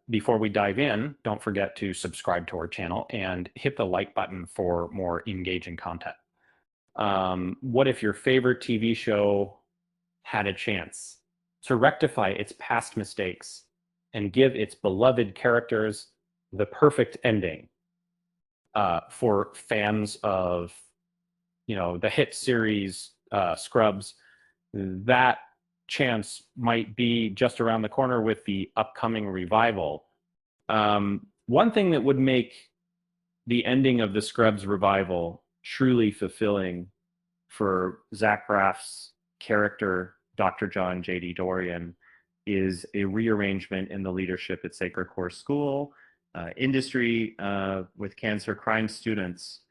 Before we dive in, don't forget to subscribe to our channel and hit the like button for more engaging content. What if your favorite TV show had a chance to rectify its past mistakes and give its beloved characters the perfect ending? For fans of, the hit series Scrubs, that chance might be just around the corner with the upcoming revival. One thing that would make the ending of the Scrubs revival truly fulfilling for Zach Braff's character, Dr. John J.D. Dorian, is a rearrangement in the leadership at Sacred Course School, industry with cancer crime students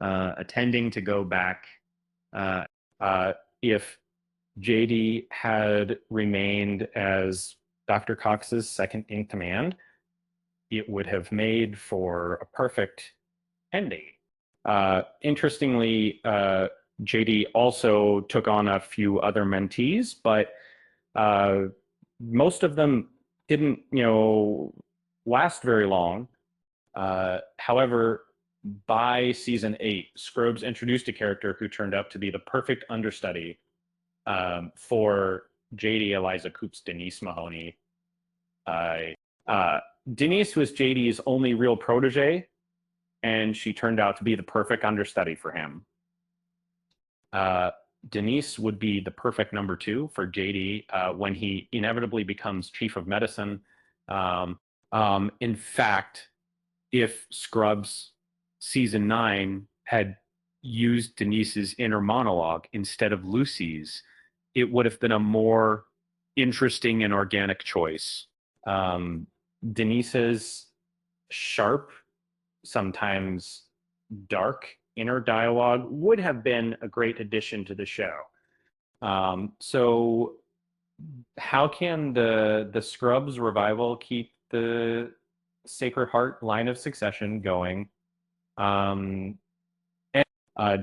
attending to go back. If JD had remained as Dr. Cox's second in command, it would have made for a perfect ending. Interestingly, JD also took on a few other mentees, but most of them didn't, last very long. However, by season 8, Scrubs introduced a character who turned out to be the perfect understudy for JD Eliza Coop's Denise Mahoney. Denise was JD's only real protege, and she turned out to be the perfect understudy for him. Denise would be the perfect number 2 for JD when he inevitably becomes chief of medicine. In fact, if Scrubs season 9 had used Denise's inner monologue instead of Lucy's, it would have been a more interesting and organic choice. Denise's sharp, sometimes dark inner dialogue would have been a great addition to the show. So how can the Scrubs revival keep the Sacred Heart line of succession going?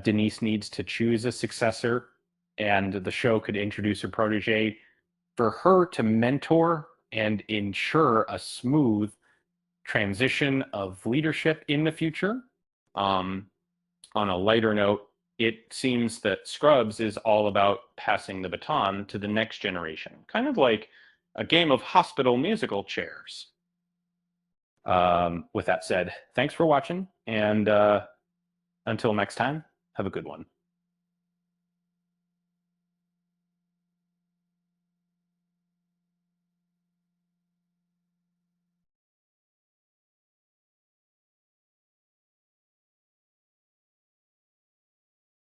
Denise needs to choose a successor, and the show could introduce a protege for her to mentor and ensure a smooth transition of leadership in the future. On a lighter note, it seems that Scrubs is all about passing the baton to the next generation, kind of like a game of hospital musical chairs. With that said, thanks for watching, and until next time, have a good one.